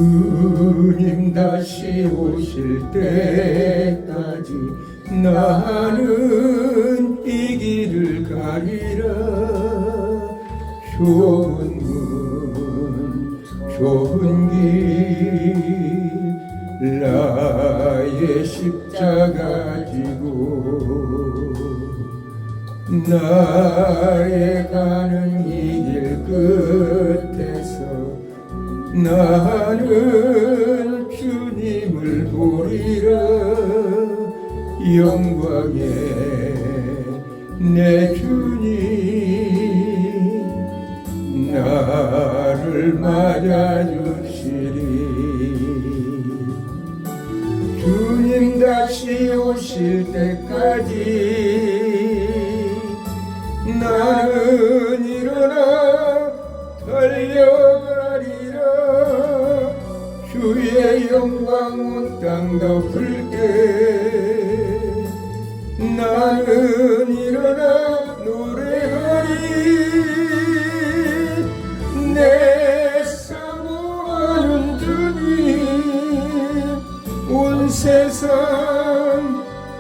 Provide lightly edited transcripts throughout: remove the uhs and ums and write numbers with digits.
주님 다시 오실 때까지 나는 이 길을 가리라. 좁은 문 좁은 길 나의 십자가 지고 나의 가는 이 길 끝에서 나는 주님을 보리라. 영광의 내 주님 나를 맞아주시리. 주님 다시 오실 때까지 나는 일어나 달려가리라. 주의 영광 온 땅 덮을 때 나는 일어나 노래하리. 내 사모하는 주님 온 세상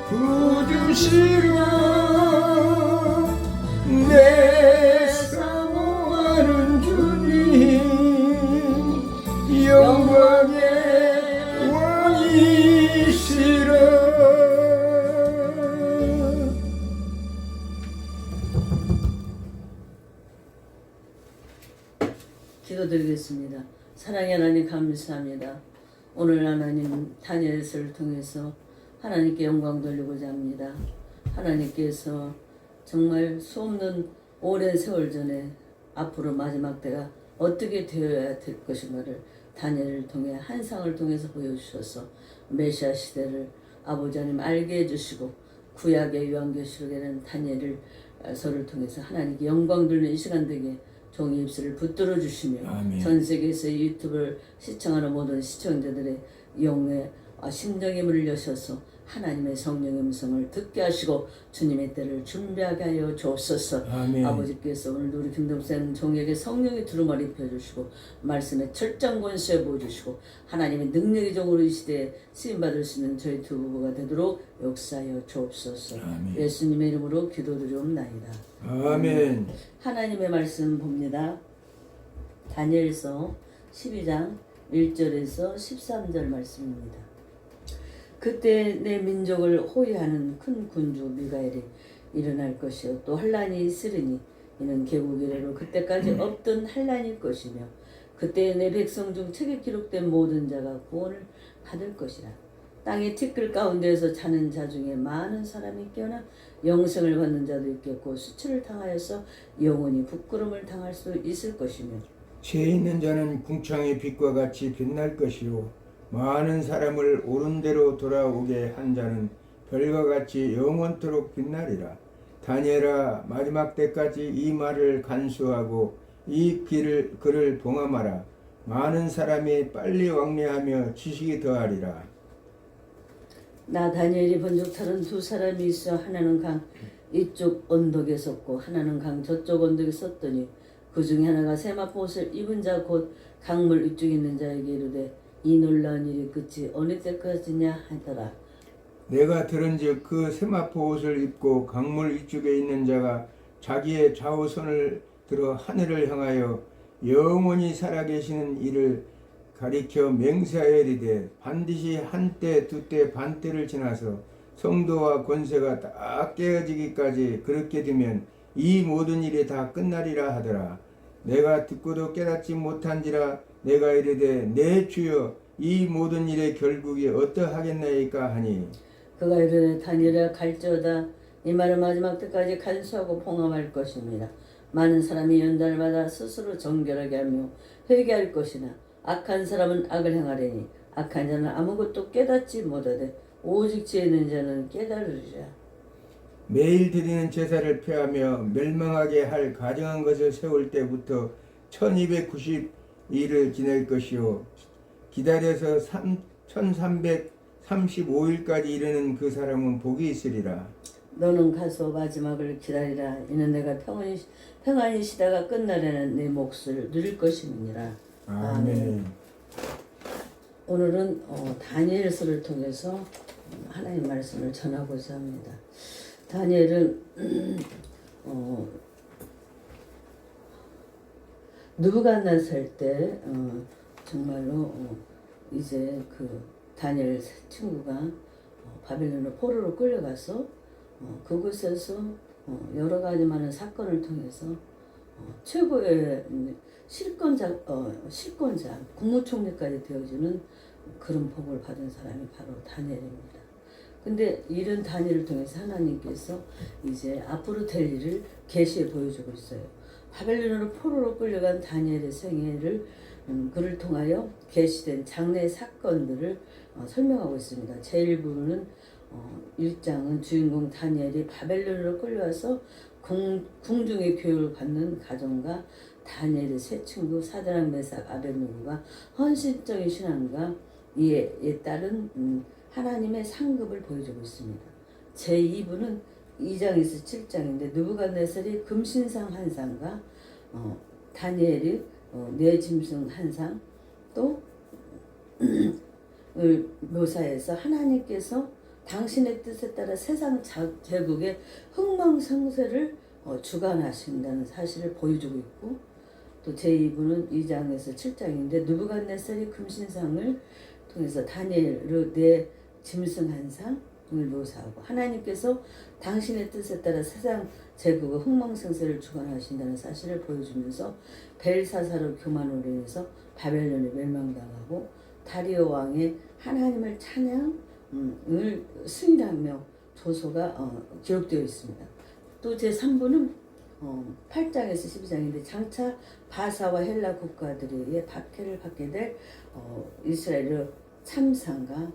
구주시라. 내 사모하는 주님 영광의 왕이시라. 기도드리겠습니다. 사랑의 하나님 감사합니다. 오늘 하나님 다니엘서를 통해서 하나님께 영광 돌리고자 합니다. 하나님께서 정말 수없는 오랜 세월 전에 앞으로 마지막 때가 어떻게 되어야 될 것인가를 다니엘을 통해 한상을 통해서 보여주셔서 메시아 시대를 아버지 하나님 알게 해주시고 구약의 요한계시록에는 다니엘을 서를 통해서 하나님께 영광 돌리는 이 시간 되게 종의 입술을 붙들어 주시며 전 세계에서 유튜브를 시청하는 모든 시청자들의 영의 심령의 문을 여셔서 하나님의 성령의 음성을 듣게 하시고 주님의 때를 준비하게 하여 주옵소서. 아버지께서 오늘도 우리 김동생 종에게 성령의 두루마리 입혀주시고 말씀의 철장 권세 보여주시고 하나님의 능력의 종으로 이 시대에 쓰임받을 수 있는 저희 두 부부가 되도록 역사하여 주옵소서. 예수님의 이름으로 기도드리옵나이다. 아멘. 하나님의 말씀 봅니다. 다니엘서 12장 1절에서 13절 말씀입니다. 그때 내 민족을 호위하는 큰 군주 미가엘이 일어날 것이요 또 환란이 있으리니 이는 개국 이래로 그때까지 없던 환란일 것이며 그때 내 백성 중 책에 기록된 모든 자가 구원을 받을 것이라. 땅의 티끌 가운데에서 자는 자 중에 많은 사람이 깨어나 영생을 받는 자도 있겠고 수치를 당하여서 영원히 부끄러움을 당할 수 있을 것이며 죄 있는 자는 궁창의 빛과 같이 빛날 것이요 많은 사람을 옳은 대로 돌아오게 한 자는 별과 같이 영원토록 빛나리라. 다니엘아, 마지막 때까지 이 말을 간수하고 이 글을 봉함하라. 많은 사람이 빨리 왕래하며 지식이 더하리라. 나 다니엘이 본즉 다른 두 사람이 있어 하나는 강 이쪽 언덕에 섰고 하나는 강 저쪽 언덕에 섰더니 그 중에 하나가 세마포 옷을 입은 자 곧 강물 이쪽에 있는 자에게 이르되 이 놀라운 일이 끝이 어느 때까지냐 하더라. 내가 들은즉 그 세마포 옷을 입고 강물 이쪽에 있는 자가 자기의 좌우손을 들어 하늘을 향하여 영원히 살아계시는 이를 가리켜 맹세하여 이르되 반드시 한때 두때 반때를 지나서 성도와 권세가 다 깨어지기까지 그렇게 되면 이 모든 일이 다 끝나리라 하더라. 내가 듣고도 깨닫지 못한지라 내가 이르되 내 주여 이 모든 일의 결국이 어떠하겠나이까 하니 그가 이르되 다니엘아 갈지어다 이 말은 마지막 때까지 간수하고 봉함할 것입니다. 많은 사람이 연단을 받아 스스로 정결하게 하며 회개할 것이나 악한 사람은 악을 행하려니 악한 자는 아무것도 깨닫지 못하되 오직 지혜 있는 자는 깨달으리라. 매일 드리는 제사를 폐하며 멸망하게 할 가정한 것을 세울 때부터 1290일을 지낼 것이요 기다려서 1335일까지 이르는 그 사람은 복이 있으리라. 너는 가서 마지막을 기다리라. 이는 내가 평안히 쉬다가 끝나려는 내 몫을 누릴 것임이니라. 아멘. 오늘은 다니엘서를 통해서 하나님 말씀을 전하고자 합니다. 다니엘은 느부갓네살 때 정말로 이제 그 다니엘 친구가 바벨론으로 포로로 끌려가서 그곳에서 여러 가지 많은 사건을 통해서 최고의 실권자, 국무총리까지 되어주는 그런 복을 받은 사람이 바로 다니엘입니다. 근데 이런 다니엘을 통해서 하나님께서 이제 앞으로 될 일을 계시해 보여주고 있어요. 바벨론으로 포로로 끌려간 다니엘의 생애를 그를 통하여 계시된 장래 사건들을 설명하고 있습니다. 제1부는 1장은 주인공 다니엘이 바벨론으로 끌려와서 궁중의 교육을 받는 가정과 다니엘의 세 친구 사드락 메삭 아벳느고가 헌신적인 신앙과 이에 따른 하나님의 상급을 보여주고 있습니다. 제2부는 2장에서 7장인데 느부갓네살이 금신상 한 상과 다니엘이 네 짐승 한 상 또 묘사해서 하나님께서 당신의 뜻에 따라 세상 제국의 흥망성쇠를 주관하신다는 사실을 보여주고 있고 또 제2부는 2장에서 7장인데 느부갓네살이 금신상을 통해서 다니엘의 네 짐승 한 상을 묘사하고 하나님께서 당신의 뜻에 따라 세상 제국의 흥망성쇠를 주관하신다는 사실을 보여주면서 벨사사로 교만으로 인해서 바벨론이 멸망당하고 다리오 왕의 하나님을 찬양을 승인하며 조서가 기록되어 있습니다. 또 제3부는 8장에서 12장인데 장차 바사와 헬라 국가들에 의해 박해를 받게 될 이스라엘의 참상과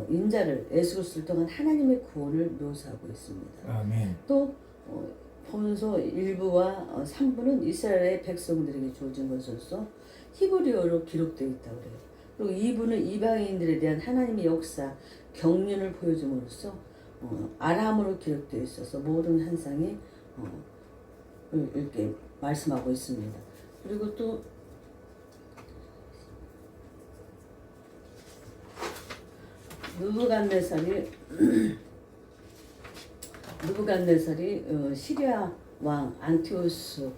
인자를 예수를 통한 하나님의 구원을 묘사하고 있습니다. 아멘. 또 본서 1부와 3부는 이스라엘의 백성들에게 주어진 것으로서 히브리어로 기록되어 있다고 그래요. 그리고 2부는 이방인들에 대한 하나님의 역사, 경륜을 보여줌으로써 아람어로 기록되어 있어서 모든 한상이 이렇게 말씀하고 있습니다. 그리고 또 느부갓네살이 시리아 왕 안티오스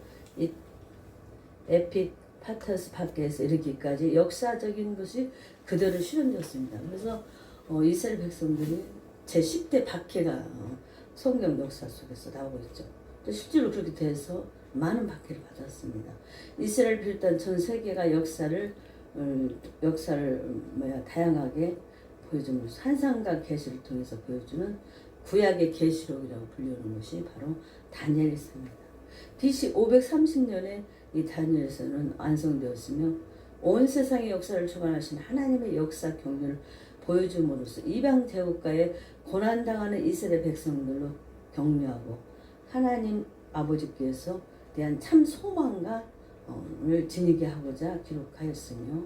에피파타스 밖에서 이르기까지 역사적인 것이 그대로 실현되었습니다. 그래서 이스라엘 백성들이 제10대 박해가 성경 역사 속에서 나오고 있죠. 또 실제로 그렇게 돼서 많은 박해를 받았습니다. 이스라엘 비롯한 전 세계가 역사를 다양하게 보여주면서 환상과 계시를 통해서 보여주는 구약의 계시록이라고 불리는 것이 바로 다니엘서입니다. BC 530년에 이 다니엘서는 완성되었으며 온 세상의 역사를 주관하신 하나님의 역사 경륜을 보여줌으로써 이방 제국가에 고난당하는 이스라엘 백성들로 격려하고 하나님 아버지께서 대한 참 소망을 지니게 하고자 기록하였으며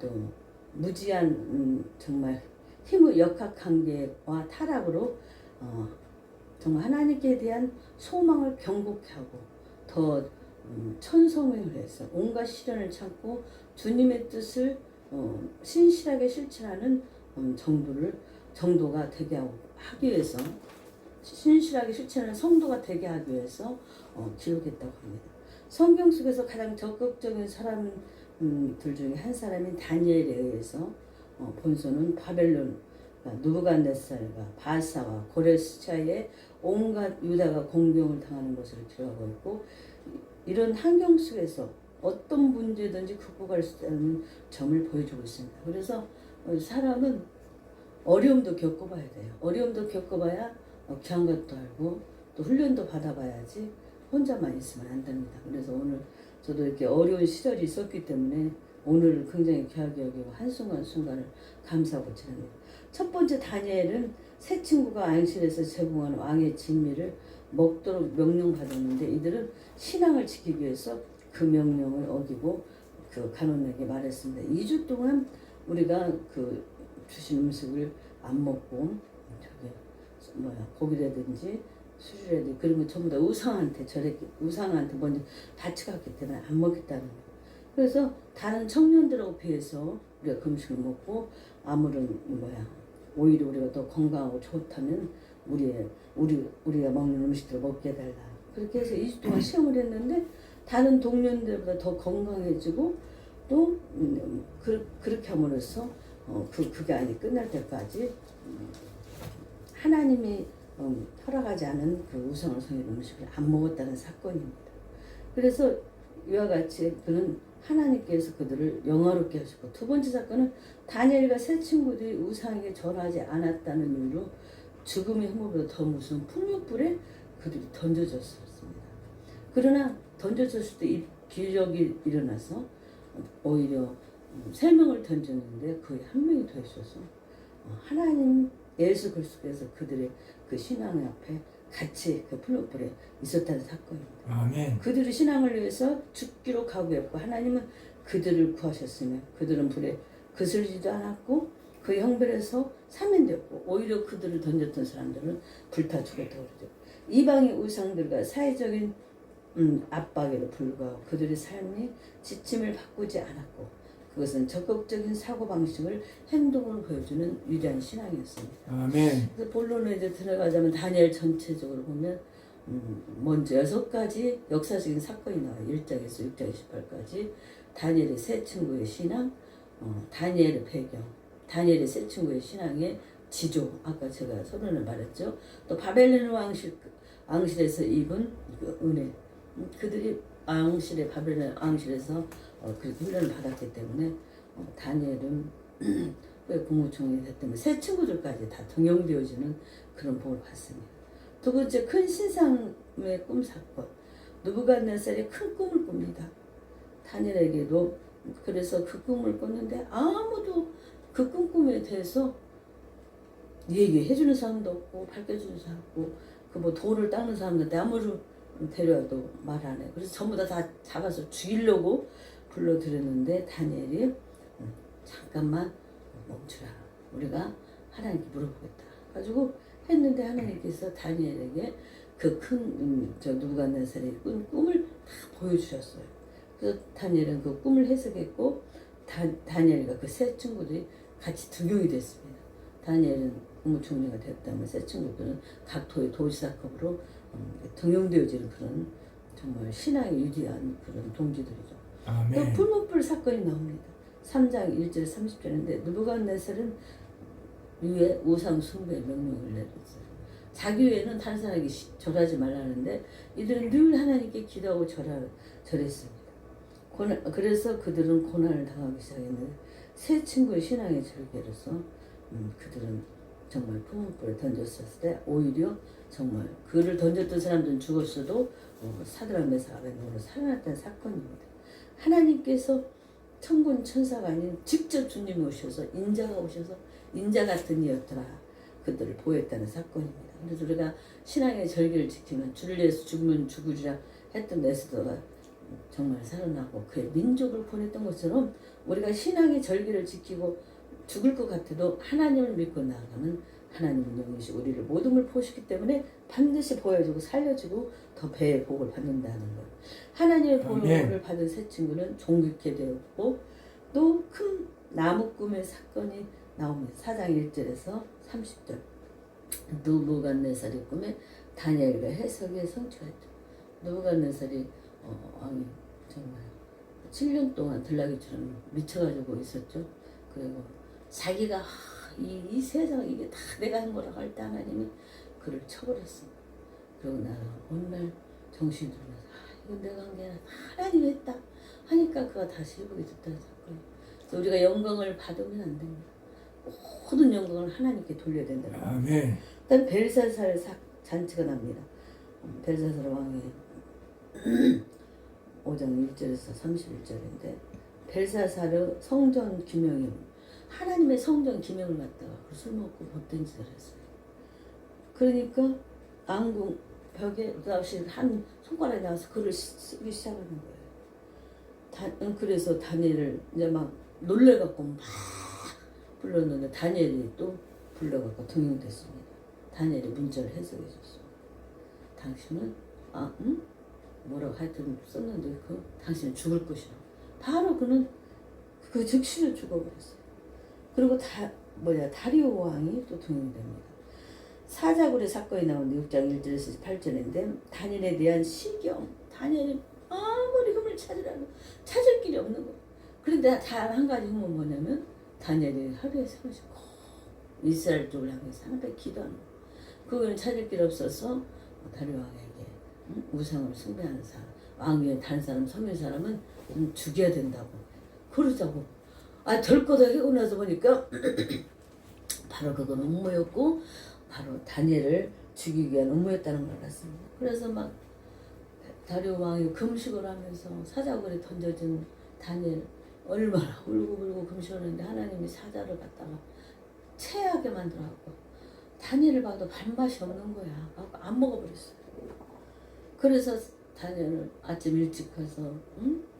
또 무지한 정말 힘의 역학관계와 타락으로 정말 하나님께 대한 소망을 경고케 하고 더 천성을 해서 온갖 시련을 참고 주님의 뜻을 신실하게 실천하는 정도가 되게 하기 위해서 신실하게 실천하는 성도가 되게 하기 위해서 기록했다고 합니다. 성경 속에서 가장 적극적인 사람들 중에 한 사람인 다니엘에 의해서 본서는 바벨론, 느부갓네살과 바사와 고레스차의 온갖 유다가 공경을 당하는 것을 기록하고 있고 이런 환경 속에서 어떤 문제든지 극복할 수 있다는 점을 보여주고 있습니다. 그래서 사람은 어려움도 겪어봐야 돼요. 어려움도 겪어봐야 귀한 것도 알고 또 훈련도 받아봐야지 혼자만 있으면 안 됩니다. 그래서 오늘 저도 이렇게 어려운 시절이 있었기 때문에 오늘을 굉장히 귀하게 여기고 한순간순간을 감사하고 지냅니다. 첫 번째 다니엘은 세 친구가 안실에서 제공한 왕의 진미를 먹도록 명령받았는데 이들은 신앙을 지키기 위해서 그 명령을 어기고 그 간원에게 말했습니다. 2주 동안 우리가 그 주신 음식을 안 먹고 고기라든지 술이라든지 그런 거 전부 다 우상한테 먼저 바쳐갔기 때문에 안 먹겠다는 거예요. 그래서 다른 청년들하고 비해서 우리가 금식을 먹고 아무런 오히려 우리가 더 건강하고 좋다면 우리가 먹는 음식들을 먹게 해달라. 그렇게 해서 2주 동안 시험을 했는데 다른 동료들보다 더 건강해지고 또 그렇게 함으로써 그게 아니 끝날 때까지 하나님이 허락하지 않은 그 우상을 섬기는 음식을 안 먹었다는 사건입니다. 그래서 이와 같이 그는 하나님께서 그들을 영화롭게 하셨고, 두 번째 사건은 다니엘과 세 친구들이 우상에게 절하지 않았다는 이유로 죽음의 혐오보다 더 무서운 풍요불에 그들이 던져졌습니다. 그러나 던져졌을 때 이 기적이 일어나서 오히려 3명을 던졌는데 거의 1명이 더 있어서 하나님 예수 그리스도께서 그들의 그 신앙 앞에 같이 그 풍요불에 있었다는 사건입니다. 아멘. 그들의 신앙을 위해서 죽기로 각오했고 하나님은 그들을 구하셨으며 그들은 불에 그슬지도 않았고 그 형벌에서 사면되었고 오히려 그들을 던졌던 사람들은 불타 죽었다고 그러죠. 이방의 우상들과 사회적인 압박에도 불구하고 그들의 삶이 지침을 바꾸지 않았고 그것은 적극적인 사고방식을 행동으로 보여주는 위대한 신앙이었습니다. 아멘. 그래서 본론에 이제 들어가자면 다니엘 전체적으로 보면 먼저 6가지 역사적인 사건이 나와요. 1장에서 6장 28까지 다니엘의 세 친구의 신앙, 다니엘의 배경, 다니엘의 세 친구의 신앙의 지조, 아까 제가 서론을 말했죠. 또 바벨론 왕실에서 입은 그 은혜, 그들이 바벨론 왕실에서 그렇게 훈련을 받았기 때문에 다니엘은 왜 국무총리 됐다면 세 친구들까지 다 등용되어지는 그런 복을 받습니다. 두 번째, 큰 신상의 꿈 사건. 느부갓네살이 큰 꿈을 꿉니다. 다니엘에게도. 그래서 그 꿈을 꿨는데 아무도 그 꿈에 대해서 얘기해주는 사람도 없고 밝혀주는 사람 없고 그 돌을 닦는 사람들한테 아무리 데려와도 말 안 해. 그래서 전부 다 잡아서 죽이려고 불러들였는데 다니엘이 잠깐만 멈추라. 우리가 하나님께 물어보겠다. 가지고 했는데 하나님께서 다니엘에게 그 큰 느부갓네살의 꿈을 다 보여주셨어요. 그래서 다니엘은 그 꿈을 해석했고 다니엘과 그 세 친구들이 같이 등용이 됐습니다. 다니엘은 국무총리가 됐다면 세 친구들은 각 도의 도지사급으로 등용되어지는 그런 정말 신앙이 위대한 그런 동지들이죠. 아멘. 또 불못불 사건이 나옵니다. 3장 1절 30절인데 느부갓네살은 위에 우상 숭배의 명령을 내렸어요. 자기 외에는 다른 사람에게 절하지 말라는데 이들은 늘 하나님께 기도하고 절했습니다. 그래서 그들은 고난을 당하기 시작했는데 세 친구의 신앙의 절개로서 그들은 정말 풍문불에 던졌을 때 오히려 정말 그를 던졌던 사람들은 죽었어도 사드락 메삭 아벤노고로 살아났다는 사건입니다. 하나님께서 천군 천사가 아닌 직접 주님이 오셔서 인자가 오셔서 인자 같은 이였더라 그들을 보였다는 사건입니다. 그래서 우리가 신앙의 절기를 지키면 주를 위해서 죽으면 죽으리라 했던 에스더가 정말 살아나고 그의 민족을 보냈던 것처럼 우리가 신앙의 절기를 지키고 죽을 것 같아도 하나님을 믿고 나아가면 하나님은 영이시 우리를 모든 걸 보시기 때문에 반드시 보여주고 살려주고 더 배의 복을 받는다는 것. 하나님의 복을 받은 새 친구는 종vic게 되었고 또 큰 나무 꿈의 사건이 나옵니다. 4장 1절에서 30절. 느부갓네살의 꿈에 다니엘과 해석의 성취가 있죠. 느부갓네살이 왕이 정말 7년 동안 들나귀처럼 미쳐가지고 있었죠. 그리고 자기가 이 세상 이게 다 내가 한 거라고 할 때 하나님이 그를 쳐버렸습니다. 그러고 나서 어느 날 정신이 들면서 이건 내가 한 게 아니라 하나님이 했다 하니까 그가 다시 회복이 됐다는 사건이에요. 그래서 우리가 영광을 받으면 안 됩니다. 모든 영광을 하나님께 돌려야 된다는 거예요. 아멘. 일단 벨사살 잔치가 납니다. 벨사살 왕이 5장 1절에서 31절인데 벨사살의 성전 기명이 하나님의 성전 기명을 갖다가 술 먹고 못된 짓을 했어요. 그러니까 앙궁 벽에 다시 한 손가락에 나와서 글을 쓰기 시작하는 거예요. 그래서 다니엘을 이제 막 놀래갖고 막 불렀는데 다니엘이 또 불러갖고 등용됐습니다. 다니엘이 문자를 해석해 줬습니다. 당신은 뭐라고 하여튼 썼는데 당신은 죽을 것이라고. 바로 그는 그 즉시로 죽어버렸어요. 그리고 다리오 왕이 또 등용이 됩니다. 사자굴의 사건이 나오는데 6장 1절에서 8절인데 다니엘에 대한 시경, 다니엘이 아무리 힘을 찾으라도 찾을 길이 없는 거예요. 그런데 단 한 가지 힘은 뭐냐면 다니엘이 하루에 3번씩 꼭 이스라엘 쪽을 향해서 하나님께 기도하는 거예요. 그거는 찾을 길 없어서 다리오 왕에게 우상을 숭배하는 사람, 왕 위에 다른 사람, 섬인 사람은 죽여야 된다고 그러자고. 덜거덕 하고 나서 보니까 바로 그건 음모였고 바로 다니엘을 죽이기 위한 음모였다는 걸 알았습니다. 그래서 막 다리오 왕이 금식을 하면서 사자굴에 던져진 다니엘 얼마나 울고불고 금식을 하는데 하나님이 사자를 갖다가 체하게 만들어갖고 다니엘을 봐도 밥맛이 없는 거야. 안 먹어버렸어요. 그래서 다니엘을 아침 일찍 가서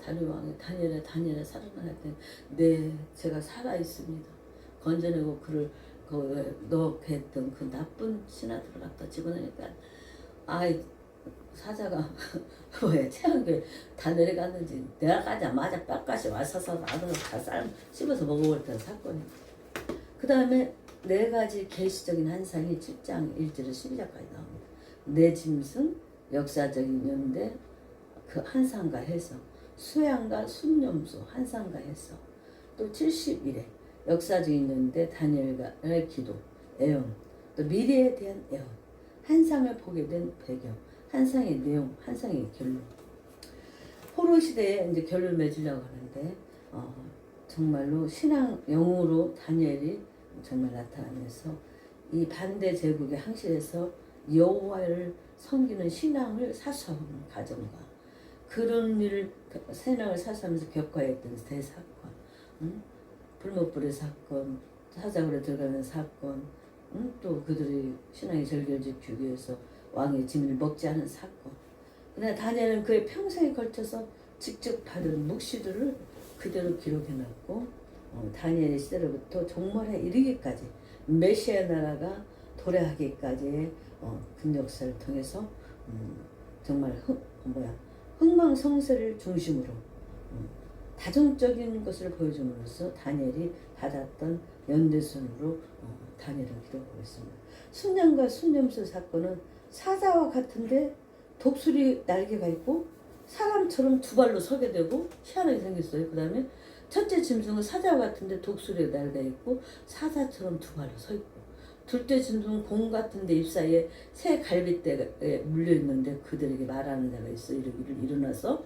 다리오 왕이 다니엘에 살아나 했더니 네 제가 살아있습니다. 건져내고 그를 거기에 넣게 했던 그 나쁜 신하들을 갖다 집어넣으니까 사자가 뭐야 체한 게 다 내려갔는지 내려가자마자 뼈까지 와서서 나도 다 씹어서 먹어버렸던 사건이. 그 다음에 4가지 계시적인 환상이 7장 1절에서 12절까지 나옵니다. 내 짐승, 역사적인 연대, 그 환상과 해석, 수양과 순념수, 환상과 해석, 또 70일에 역사적인 연대, 다니엘의 기도, 애언, 또 미래에 대한 애언, 환상을 보게 된 배경, 환상의 내용, 환상의 결론. 포로 시대에 이제 결론 맺으려고 하는데 정말로 신앙 영으로 다니엘이 정말 나타나면서 이 반대 제국의 항실에서 여호와를 섬기는 신앙을 사수하는 가정과 그런 일을 신앙을 사수하면서 격과했던 대사건, 불못불의 사건, 사자굴에 들어가는 사건, 또 그들의 신앙의 절개를 지키기 위해서 왕의 짐을 먹지 않은 사건. 그러나 다니엘은 그의 평생에 걸쳐서 직접 받은 묵시들을 그대로 기록해놨고 다니엘의 시대로부터 종말에 이르기까지 메시아 나라가 도래하기까지의 근역사를 통해서 정말 흥망성쇠를 중심으로 다중적인 것을 보여줌으로써 다니엘이 받았던 연대선으로 다니엘을 기록하고 있습니다. 순양과 순념수 사건은 사자와 같은데 독수리 날개가 있고 사람처럼 2발로 서게 되고 희한하게 생겼어요. 그 다음에 첫째 짐승은 사자와 같은데 독수리 날개가 있고 사자처럼 2발로 서 있고 둘째 짐승은 공 같은데 입 사이에 새 갈빗대에 물려있는데 그들에게 말하는 자가 있어 이르기를 일어나서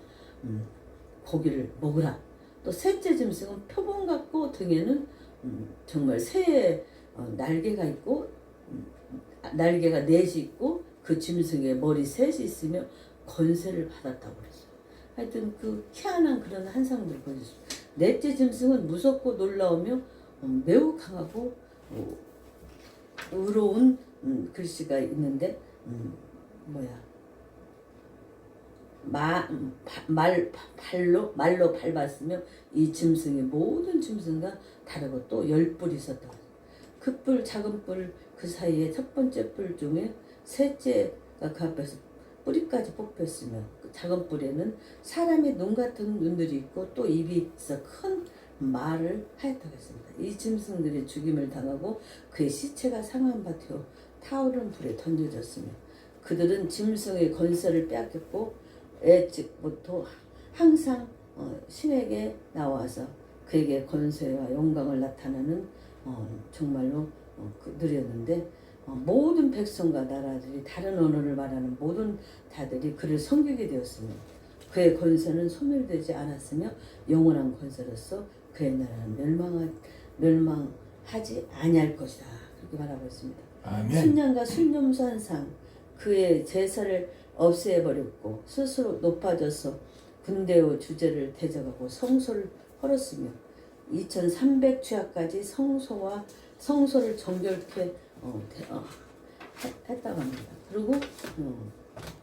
고기를 먹으라. 또 셋째 짐승은 표범 같고 등에는 정말 새의 날개가 있고 날개가 4이 있고 그 짐승의 머리 3이 있으며 권세를 받았다고 그랬어요. 하여튼 그 희한한 그런 환상들을 보여줬어요. 넷째 짐승은 무섭고 놀라우며 매우 강하고 의로운 글씨가 있는데 말로 밟았으며 이 짐승의 모든 짐승과 다르고 또 10뿔이 있었다고. 그 뿔 작은 뿔 그 사이에 첫 번째 뿔 중에 셋째가 그 앞에서 뿌리까지 뽑혔으며 그 작은 뿔에는 사람의 눈 같은 눈들이 있고 또 입이 있어 큰 말을 하였다고 했습니다. 이 짐승들이 죽임을 당하고 그의 시체가 상한 밭으로 타오르는 불에 던져졌으며 그들은 짐승의 권세를 빼앗겼고 애찍부터 항상 신에게 나와서 그에게 권세와 영광을 나타내는 정말로 그들이었는데 모든 백성과 나라들이 다른 언어를 말하는 모든 자들이 그를 섬기게 되었으며 그의 권세는 소멸되지 않았으며 영원한 권세로서 그의 나라는 멸망하지 아니할 것이다. 그렇게 말하고 있습니다. 아멘. 순양과 순념수 한상 그의 제사를 없애버렸고 스스로 높아져서 군대의 주제를 대적하고 성소를 헐었으며 2300주야까지 성소를 정결케 했다고 합니다. 그리고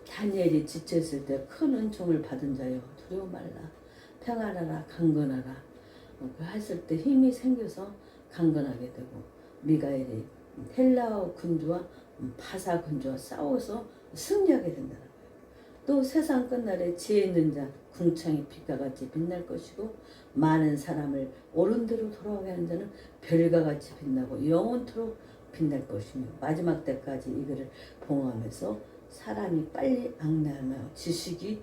다니엘이 지쳤을 때 큰 은총을 받은 자여 두려워 말라 평안하라 강건하라 했을 때 힘이 생겨서 강건하게 되고 미가엘이 헬라어 군주와 바사 군주와 싸워서 승리하게 된다는 거예요. 또 세상 끝날에 지혜 있는 자 궁창의 빛과 같이 빛날 것이고 많은 사람을 옳은 대로 돌아오게 하는 자는 별과 같이 빛나고 영원토록 빛날 것이며 마지막 때까지 이거를 봉하면서 사람이 빨리 악나며 지식이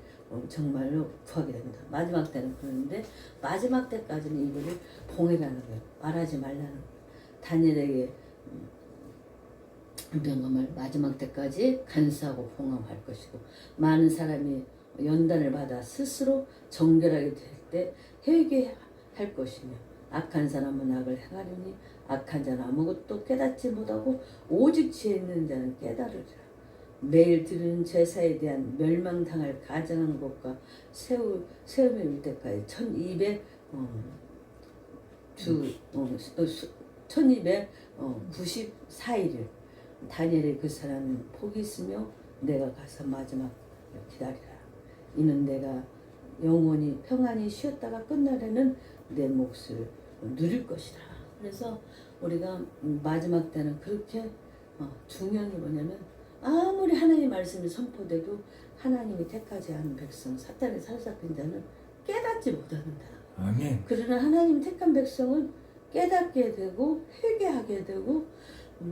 정말로 구하게 됩니다. 마지막 때는 그러는데 마지막 때까지는 이거를 봉해라는 거예요. 말하지 말라는 거예요. 다니엘에게 명함을 마지막 때까지 간수하고 봉함할 것이고 많은 사람이 연단을 받아 스스로 정결하게 될 때 회개할 것이며 악한 사람은 악을 행하려니 악한 자는 아무것도 깨닫지 못하고 오직 지혜 있는 자는 깨달으리라. 매일 드리는 제사에 대한 멸망당할 가증한 것과 세움에 올 때까지 1294일을 다니엘의 그 사람은 복이 있으며 내가 가서 마지막 기다리라. 이는 내가 영원히 평안히 쉬었다가 끝날에는 내 몫을 누릴 것이다. 그래서 우리가 마지막 때는 그렇게 중요한 게 뭐냐면 아무리 하나님의 말씀이 선포돼도 하나님이 택하지 않은 백성 사탄의 사로잡힌 자는 깨닫지 못한다. 아멘. 그러나 하나님 택한 백성은 깨닫게 되고 회개하게 되고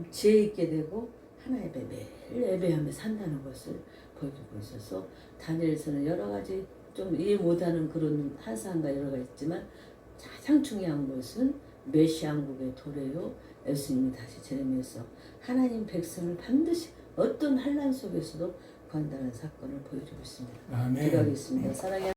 지혜 있게 되고 하나님 앞에 매일 예배하며 산다는 것을 보여주고 있어서 다니엘서는 여러 가지 좀 이해 못하는 그런 한상과 여러 가지 있지만 가장 중요한 것은 메시안국의 도래요. 예수님이 다시 재림해서 하나님 백성을 반드시 어떤 환난 속에서도 구한다는 사건을 보여주고 있습니다. 아멘. 기도하겠습니다. 사랑의